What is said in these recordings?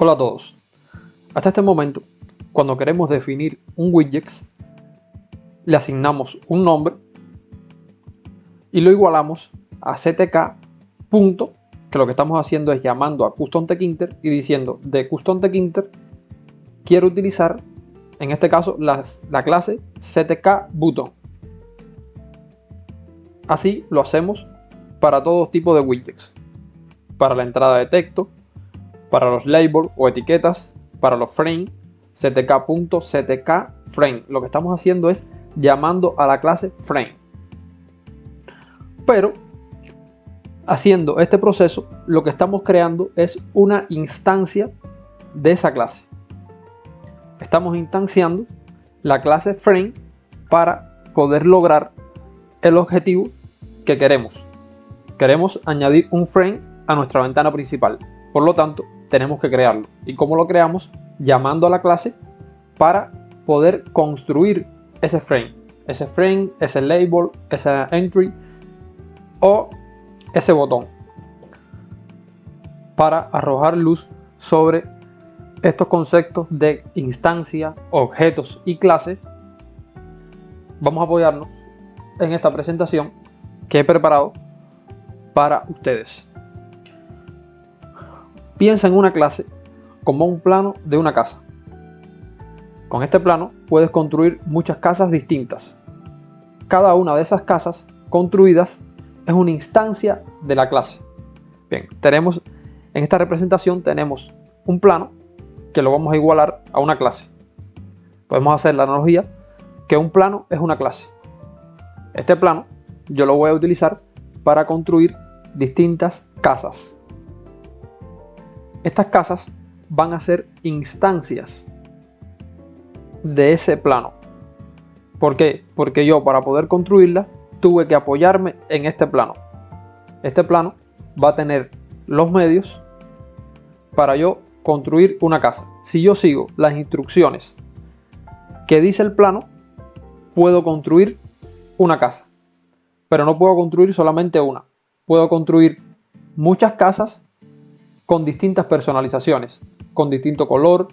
Hola a todos. Hasta este momento, cuando queremos definir un widget, le asignamos un nombre y lo igualamos a ctk. Que lo que estamos haciendo es llamando a CustomTechInter y diciendo de CustomTechInter quiero utilizar, en este caso, la clase ctk_button. Así lo hacemos para todo tipo de widgets, para la entrada de texto, para los labels o etiquetas, para los frames, ctk.ctk_frame. Lo que estamos haciendo es llamando a la clase frame. Pero haciendo este proceso, lo que estamos creando es una instancia de esa clase. Estamos instanciando la clase frame para poder lograr el objetivo que queremos. Queremos añadir un frame a nuestra ventana principal. Por lo tanto, tenemos que crearlo. ¿Y cómo lo creamos? Llamando a la clase para poder construir ese frame, ese label, esa entry o ese botón, para arrojar luz sobre estos conceptos de instancia, objetos y clases. Vamos a apoyarnos en esta presentación que he preparado para ustedes. Piensa en una clase como un plano de una casa. Con este plano puedes construir muchas casas distintas. Cada una de esas casas construidas es una instancia de la clase. Bien, en esta representación tenemos un plano que lo vamos a igualar a una clase. Podemos hacer la analogía que un plano es una clase. Este plano yo lo voy a utilizar para construir distintas casas. Estas casas van a ser instancias de ese plano. ¿Por qué? Porque yo, para poder construirlas, tuve que apoyarme en este plano. Este plano va a tener los medios para yo construir una casa. Si yo sigo las instrucciones que dice el plano, puedo construir una casa. Pero no puedo construir solamente una. Puedo construir muchas casas con distintas personalizaciones, con distinto color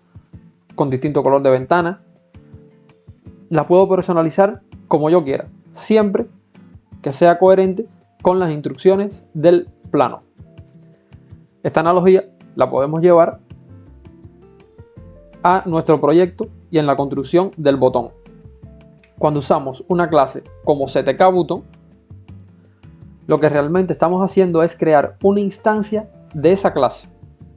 de ventana. Las puedo personalizar como yo quiera, siempre que sea coherente con las instrucciones del plano. Esta analogía la podemos llevar a nuestro proyecto y en la construcción del botón. Cuando usamos una clase como ctk_button, lo que realmente estamos haciendo es crear una instancia de esa clase,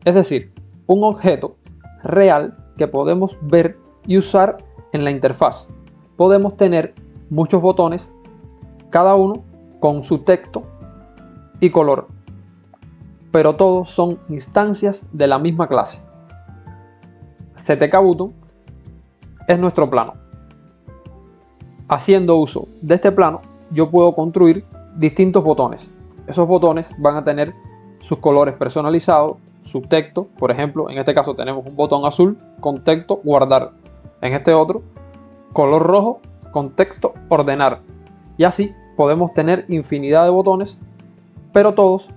es decir, un objeto real que podemos ver y usar en la interfaz. Podemos tener muchos botones, cada uno con su texto y color, pero todos son instancias de la misma clase. ctk_button es nuestro plano. Haciendo uso de este plano, yo puedo construir distintos botones. Esos botones van a tener sus colores personalizados, su texto. Por ejemplo, en este caso tenemos un botón azul con texto guardar. En este otro, color rojo con texto ordenar. Y así podemos tener infinidad de botones, pero todos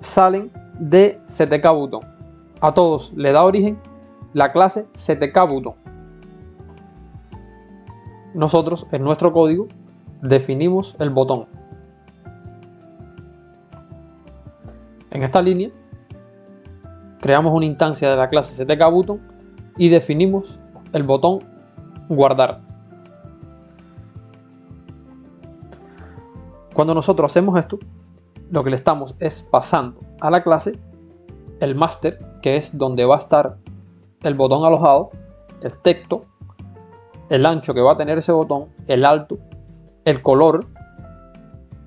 salen de ctk_button. A todos le da origen la clase ctk_button. Nosotros en nuestro código definimos el botón. En esta línea creamos una instancia de la clase ctk_button y definimos el botón guardar. Cuando nosotros hacemos esto, lo que le estamos es pasando a la clase el master, que es donde va a estar el botón alojado, el texto, el ancho que va a tener ese botón, el alto, el color,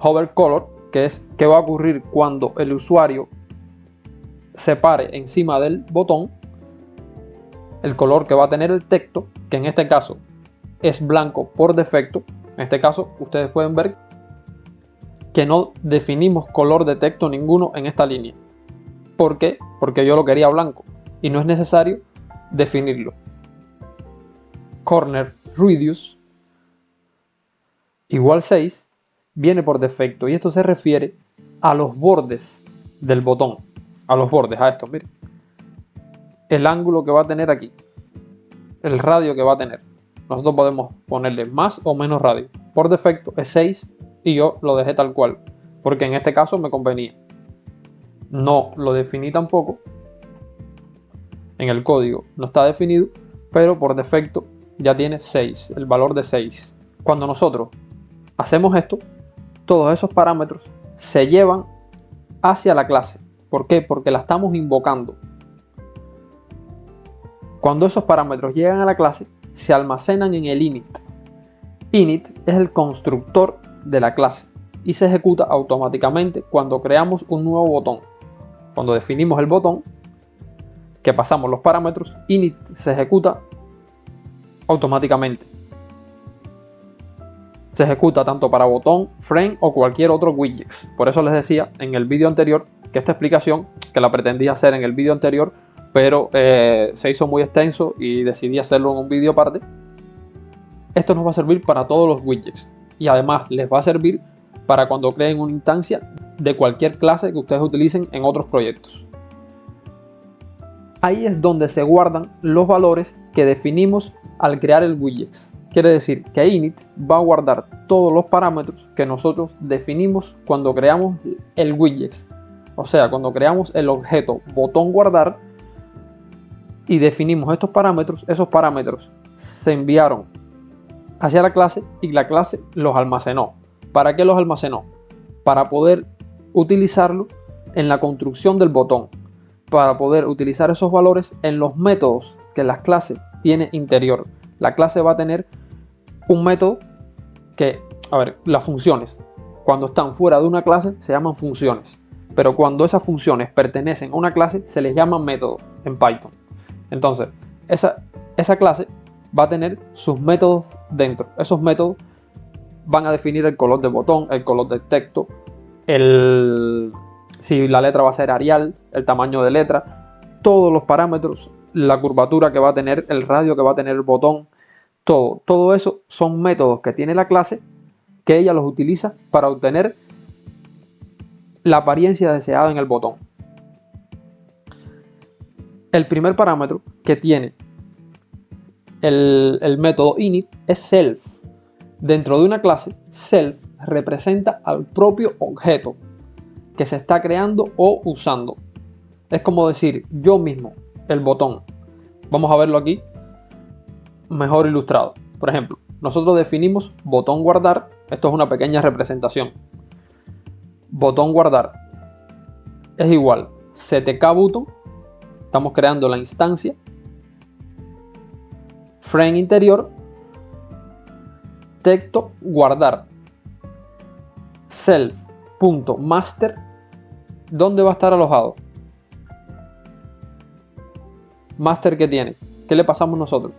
hover color, que es qué va a ocurrir cuando el usuario se pare encima del botón, el color que va a tener el texto, que en este caso es blanco por defecto. En este caso ustedes pueden ver que no definimos color de texto ninguno en esta línea. ¿Por qué? Porque yo lo quería blanco y no es necesario definirlo. Corner Radius igual 6 viene por defecto y esto se refiere a los bordes del botón, a los bordes, a estos, miren. el ángulo que va a tener aquí, el radio que va a tener. Nosotros podemos ponerle más o menos radio. Por defecto es 6 y yo lo dejé tal cual, porque en este caso me convenía. No lo definí tampoco. En el código no está definido, pero por defecto ya tiene 6, el valor de 6. Cuando nosotros hacemos esto, todos esos parámetros se llevan hacia la clase. ¿Por qué? Porque la estamos invocando. Cuando esos parámetros llegan a la clase, se almacenan en el init. Init es el constructor de la clase y se ejecuta automáticamente cuando creamos un nuevo botón. Cuando definimos el botón, que pasamos los parámetros, init se ejecuta automáticamente. Se ejecuta tanto para botón, frame o cualquier otro widget. Por eso les decía en el vídeo anterior que esta explicación, que la pretendía hacer en el vídeo anterior, pero se hizo muy extenso y decidí hacerlo en un vídeo aparte. Esto nos va a servir para todos los widgets y además les va a servir para cuando creen una instancia de cualquier clase que ustedes utilicen en otros proyectos. Ahí es donde se guardan los valores que definimos al crear el widget. Quiere decir que init va a guardar todos los parámetros que nosotros definimos cuando creamos el widget. O sea, cuando creamos el objeto botón guardar y definimos estos parámetros, esos parámetros se enviaron hacia la clase y la clase los almacenó. ¿Para qué los almacenó? Para poder utilizarlo en la construcción del botón, para poder utilizar esos valores en los métodos que la clase tiene interior. La clase va a tener un método que, las funciones, cuando están fuera de una clase se llaman funciones, pero cuando esas funciones pertenecen a una clase se les llama método en Python. Entonces, esa clase va a tener sus métodos dentro. Esos métodos van a definir el color del botón, el color del texto, si la letra va a ser Arial, el tamaño de letra, todos los parámetros, la curvatura que va a tener, el radio que va a tener el botón, todo eso son métodos que tiene la clase que ella los utiliza para obtener la apariencia deseada en el botón. El primer parámetro que tiene el método init es self. Dentro de una clase, self representa al propio objeto que se está creando o usando. Es como decir yo mismo, el botón. Vamos a verlo aquí mejor ilustrado. Por ejemplo, nosotros definimos botón guardar. Esto es una pequeña representación. Botón guardar es igual ctk button. Estamos creando la instancia. Frame interior. Texto guardar. Self.master. ¿Dónde va a estar alojado? Master, ¿qué tiene? ¿Qué le pasamos nosotros?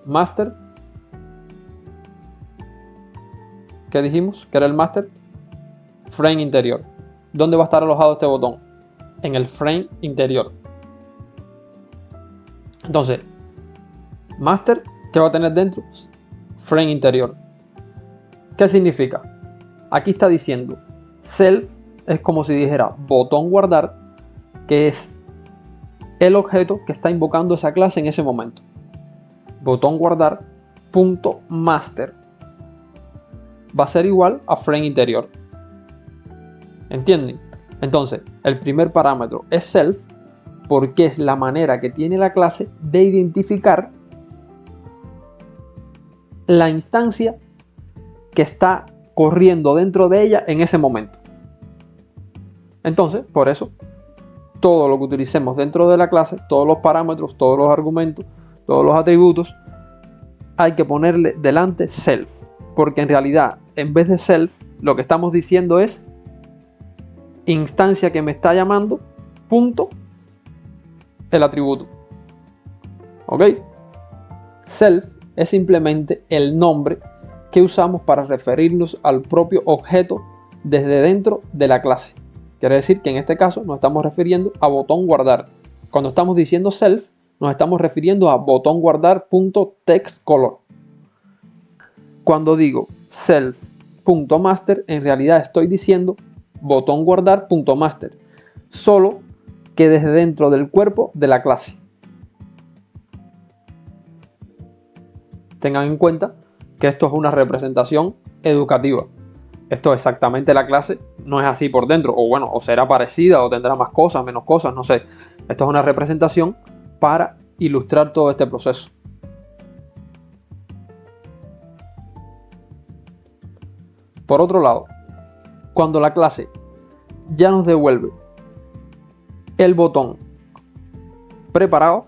Master. ¿Qué dijimos? ¿Que era el master? Frame interior. ¿Dónde va a estar alojado este botón? En el frame interior. Entonces, master, ¿qué va a tener dentro? Frame interior. ¿Qué significa? Aquí está diciendo self, es como si dijera botón guardar, que es el objeto que está invocando esa clase en ese momento. Botón guardar punto master va a ser igual a frame interior. ¿Entienden? Entonces, el primer parámetro es self porque es la manera que tiene la clase de identificar la instancia que está corriendo dentro de ella en ese momento. Entonces, por eso, todo lo que utilicemos dentro de la clase, todos los parámetros, todos los argumentos, todos los atributos, hay que ponerle delante self, porque en realidad, en vez de self, lo que estamos diciendo es instancia que me está llamando, punto, el atributo. ¿Ok? Self es simplemente el nombre que usamos para referirnos al propio objeto desde dentro de la clase. Quiere decir que en este caso nos estamos refiriendo a botón guardar. Cuando estamos diciendo self, nos estamos refiriendo a botón guardar.textColor. Cuando digo self.master, en realidad estoy diciendo botón guardar.master, solo que desde dentro del cuerpo de la clase. tengan en cuenta que esto es una representación educativa. Esto es exactamente la clase, no es así por dentro, o bueno, o será parecida, o tendrá más cosas, menos cosas, no sé. Esto es una representación para ilustrar todo este proceso. Por otro lado, cuando la clase ya nos devuelve el botón preparado,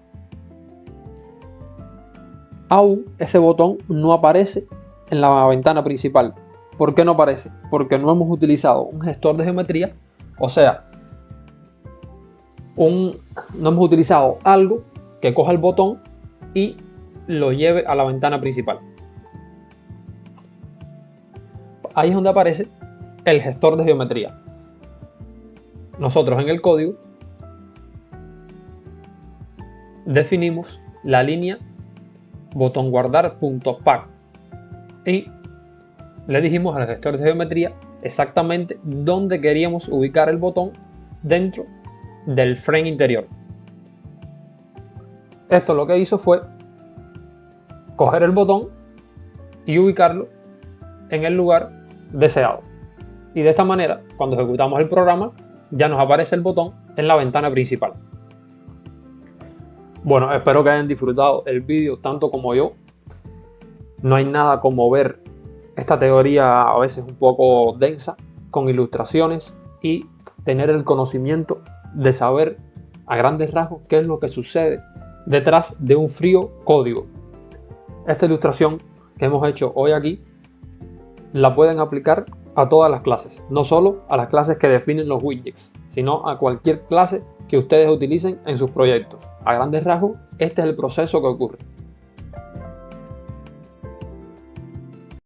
aún ese botón no aparece en la ventana principal. ¿Por qué no aparece? Porque no hemos utilizado un gestor de geometría, o sea, no hemos utilizado algo que coja el botón y lo lleve a la ventana principal. Ahí es donde aparece el gestor de geometría. Nosotros en el código definimos la línea botón guardar.pack y le dijimos al gestor de geometría exactamente dónde queríamos ubicar el botón dentro del frame interior. Esto lo que hizo fue coger el botón y ubicarlo en el lugar deseado. Y de esta manera, cuando ejecutamos el programa, ya nos aparece el botón en la ventana principal. Bueno, espero que hayan disfrutado el vídeo tanto como yo. No hay nada como ver esta teoría a veces un poco densa, con ilustraciones, y tener el conocimiento de saber a grandes rasgos qué es lo que sucede detrás de un frío código. Esta ilustración que hemos hecho hoy aquí la pueden aplicar a todas las clases, no solo a las clases que definen los widgets, sino a cualquier clase que ustedes utilicen en sus proyectos. A grandes rasgos, este es el proceso que ocurre.